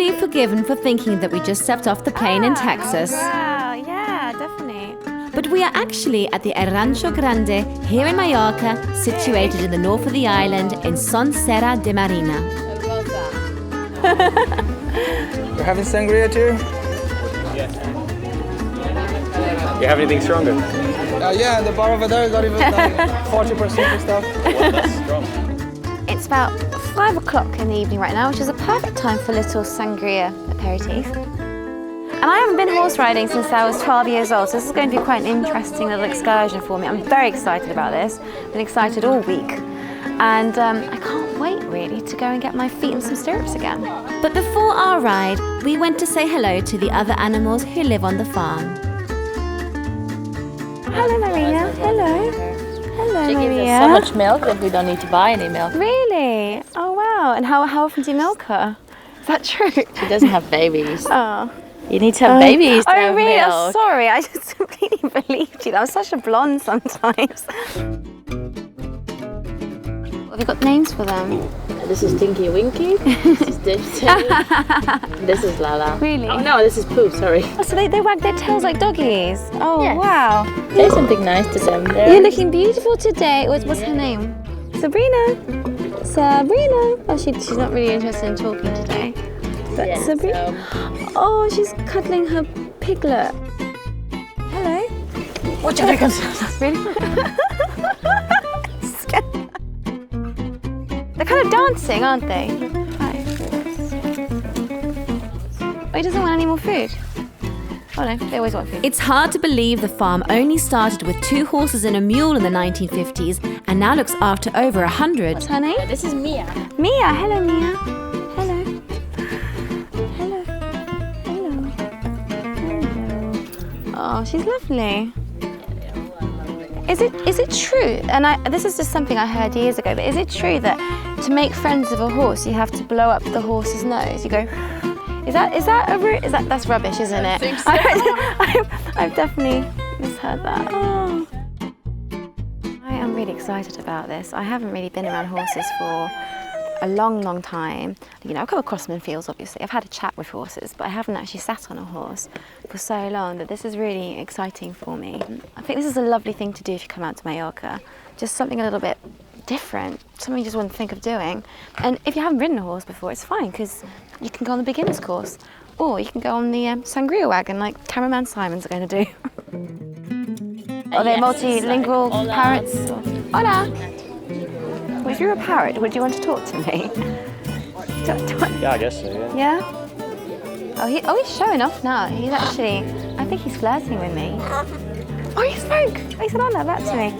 be forgiven for thinking that we just stepped off the plane in Texas. Wow, yeah, definitely. But we are actually at the Rancho Grande here in Majorca, situated in the north of the island in Son Serra de Marina. We're having sangria too? Yes. You have anything stronger? Yeah, the bar over there got even like 40% and stuff. Well, that's strong. It's about 5 o'clock in the evening right now, which is a perfect time for a little sangria aperitif. And I haven't been horse riding since I was 12 years old, so this is going to be quite an interesting little excursion for me. I'm very excited about this. I've been excited all week. And I can't wait, really, to go and get my feet in some stirrups again. But before our ride, we went to say hello to the other animals who live on the farm. Hello, Maria. Hello. Hello, She Maria. gives us so much milk that we don't need to buy any milk. Really? Oh, wow. And how often do you milk her? Is that true? She doesn't have babies. Oh. You need to have babies to Oh, have really? milk. I'm sorry. I just completely believed you. That was such a blonde sometimes. Have you got names for them? This is Tinky Winky. This is Dipsy. This is Lala. Really? Oh, no, this is Pooh, sorry. Oh, so they wag their tails like doggies. Oh, Yes. wow. Say something nice to them. You're looking beautiful today. What's her name? Sabrina. Sabrina. Oh, she's not really interested in talking today. But Yeah, Sabrina. Oh, she's cuddling her piglet. Hello. Watch your chickens. Really? They're kind of dancing, aren't they? Hi. Oh, he doesn't want any more food. Oh no, they always want food. It's hard to believe the farm only started with 2 horses and a mule in the 1950s and now looks after over 100. What's her name? This is Mia. Mia. Hello, Mia. Hello. Hello. Hello. Hello. Oh, she's lovely. Is it true? And this is just something I heard years ago. But is it true that to make friends with a horse, you have to blow up the horse's nose? You go. That's rubbish, isn't it? I think so. I've definitely misheard that. Oh. I am really excited about this. I haven't really been around horses for a long time. You know, I've come across them in fields, obviously. I've had a chat with horses, but I haven't actually sat on a horse for so long that this is really exciting for me. I think this is a lovely thing to do if you come out to Majorca. Just something a little bit different, something you just wouldn't think of doing. And if you haven't ridden a horse before, it's fine, because you can go on the beginner's course, or you can go on the sangria wagon like cameraman Simon's going to do. Are they multilingual parrots? Hola! Well, if you're a parrot, would you want to talk to me? Yeah, I guess so, yeah. Yeah? Oh, he's showing off now. He's actually, I think he's flirting with me. Oh, he spoke! He said hola back to me.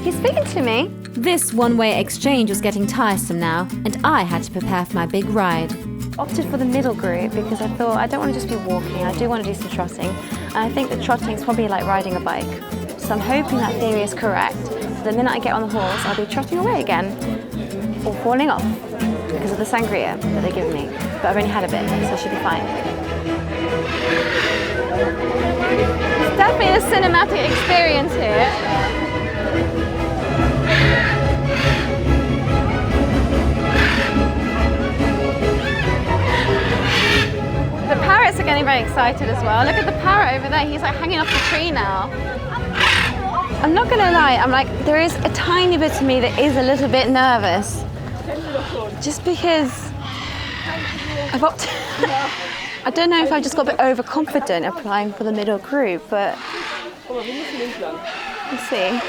He's speaking to me. This one-way exchange was getting tiresome now, and I had to prepare for my big ride. Opted for the middle group because I thought I don't want to just be walking, I do want to do some trotting. And I think that trotting is probably like riding a bike. So I'm hoping that theory is correct. The minute I get on the horse, I'll be trotting away again, or falling off because of the sangria that they give me. But I've only had a bit, so I should be fine. It's definitely a cinematic experience here. The parrots are getting very excited as well. Look at the parrot over there. He's like hanging off the tree now. I'm not gonna lie, there is a tiny bit of me that is a little bit nervous. Just because I've opted. I don't know if I just got a bit overconfident applying for the middle group, but we'll see.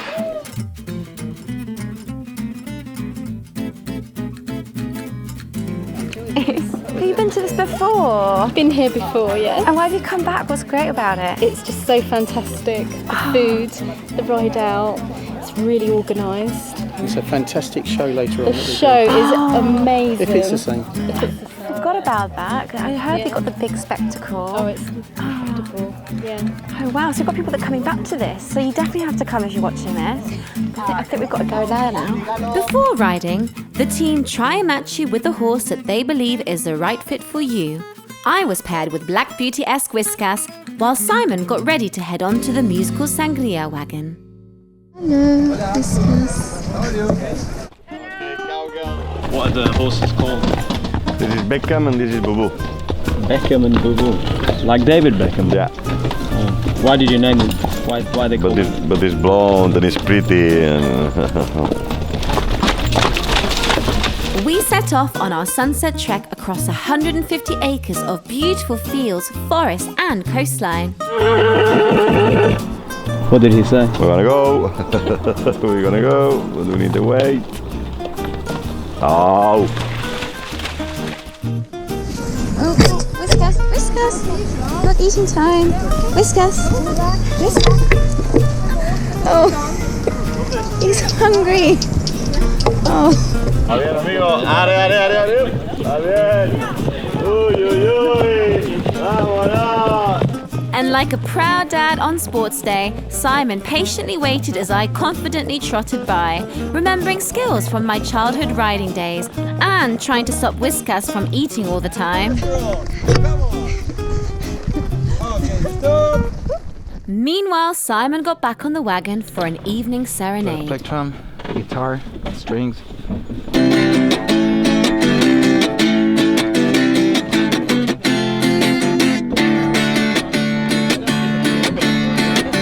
Have you been to this before? Been here before, yeah. And why have you come back? What's great about it? It's just so fantastic. The food, the ride out, it's really organised. It's a fantastic show later on. The show is amazing. If it's the same. I forgot about that. I heard they got the big spectacle. Oh, it's incredible. Yeah. Oh wow, so you've got people that are coming back to this. So you definitely have to come if you're watching this. I think we've got to go there now. Before riding, the team try and match you with the horse that they believe is the right fit for you. I was paired with Black Beauty-esque Whiskas, while Simon got ready to head on to the musical sangria wagon. Hello, Whiskas. What are the horses called? This is Beckham and this is Boo Boo. Beckham and Boo Boo. Like David Beckham? Yeah. Why did you name it? Why they call it? But it's blonde and it's pretty and We set off on our sunset trek across 150 acres of beautiful fields, forests and coastline. What did he say? we're gonna go. We're gonna go, but we need to wait. Oh. Whiskas, Whiskas, not eating time. Whiskas, Whiskas. Oh, he's hungry. Oh. A bien, amigo. Are. A bien. Uy. Vámonos. And like a proud dad on sports day, Simon patiently waited as I confidently trotted by, remembering skills from my childhood riding days and trying to stop Whiskas from eating all the time. Meanwhile, Simon got back on the wagon for an evening serenade. Plectrum, guitar, strings.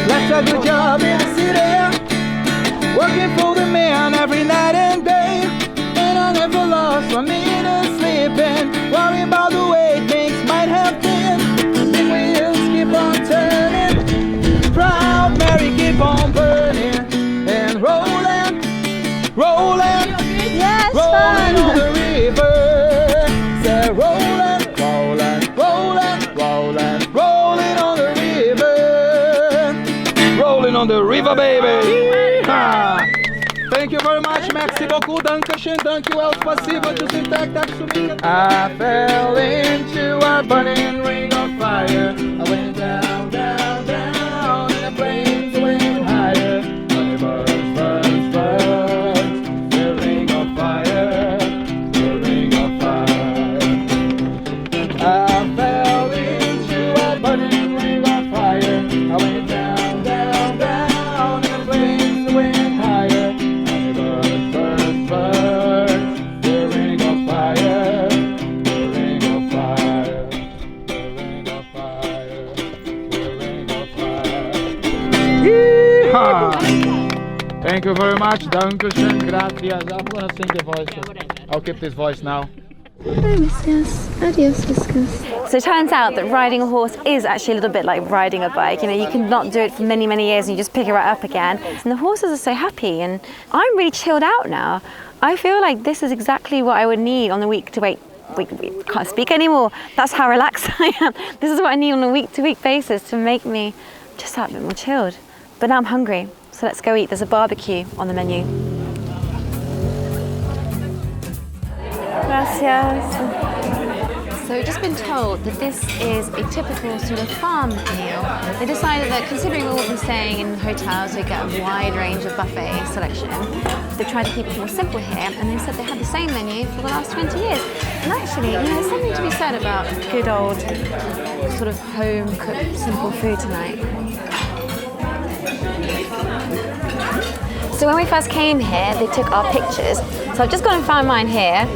Left a good job in the city, working for the man every night and day. And I never lost 1 minute sleeping, worrying about the way things might have been. The wheels keep on turning, proud Mary keep on burning, and rolling, rolling, Yes, rolling on fun. the river. Say rolling, rolling, rolling, rolling, rolling on the river. Rolling on the river, baby. Ah. Thank you very much. Merci beaucoup. Dankeschön. Thank you. Spasibo. I fell into a burning ring of fire. I went down, down, down, and the flames went higher. I burst, burst, burst. The ring of fire. The ring of fire. I fell into a burning ring of fire. I went down, down, down, and the flames went higher. I burst, burst, burst. The ring of fire. The ring of fire. The ring of fire. The ring of fire. Yeehaw! Thank you very much. Dankeschön. Gracias. I'm gonna sing the voice. I'll keep this voice now. Bye, Whiskas. Adios, Whiskas. So it turns out that riding a horse is actually a little bit like riding a bike. You know, you can not do it for many, many years and you just pick it right up again. And the horses are so happy and I'm really chilled out now. I feel like this is exactly what I would need on the week to wait. Wait, can't speak anymore. That's how relaxed I am. This is what I need on a week-to-week basis to make me just that bit more chilled. But now I'm hungry, so let's go eat. There's a barbecue on the menu. Gracias. So we've just been told that this is a typical sort of farm meal. They decided that considering we've all been staying in hotels, we get a wide range of buffet selection. They tried to keep it more simple here, and they said they had the same menu for the last 20 years. And actually, you know, there's something to be said about good old sort of home-cooked, simple food tonight. So when we first came here, they took our pictures. So I've just gone and found mine here,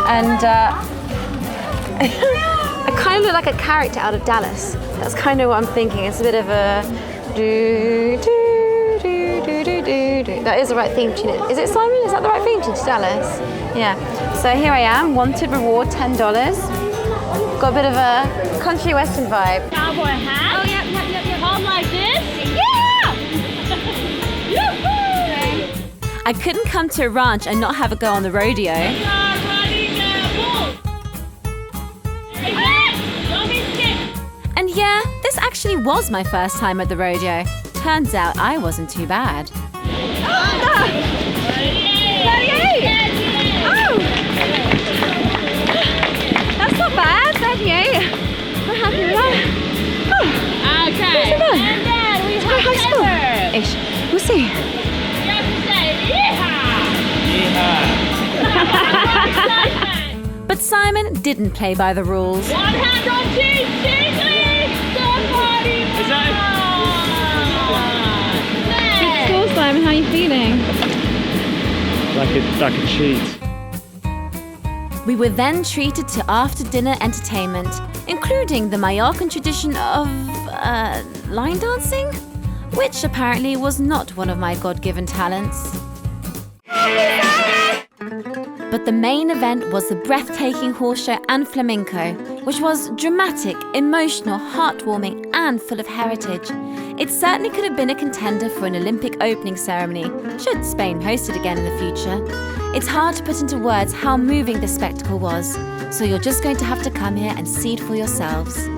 and I kind of look like a character out of Dallas. That's kind of what I'm thinking. It's a bit of a do do do do do do do. That is the right theme tune. Is it, Simon? Is that the right theme tune to Dallas? Yeah. So here I am. Wanted reward $10. Got a bit of a country western vibe. Cowboy hat. Oh, yep. Hold like this. I couldn't come to a ranch and not have a go on the rodeo. And yeah, this actually was my first time at the rodeo. Turns out I wasn't too bad. Oh! That's not bad, 38. I'm happy with that. Oh. Okay. Isn't it? And then we It's quite high school. have Ish. We'll see. You have to say, yeehaw. But Simon didn't play by the rules. One hand on cheek, cheekly. The party is on. Cool, Simon. How are you feeling? Like a cheat. We were then treated to after-dinner entertainment, including the Majorcan tradition of, line dancing? Which apparently was not one of my God-given talents. But the main event was the breathtaking horse show and flamenco, which was dramatic, emotional, heartwarming, and full of heritage. It certainly could have been a contender for an Olympic opening ceremony, should Spain host it again in the future. It's hard to put into words how moving this spectacle was, so you're just going to have to come here and see it for yourselves.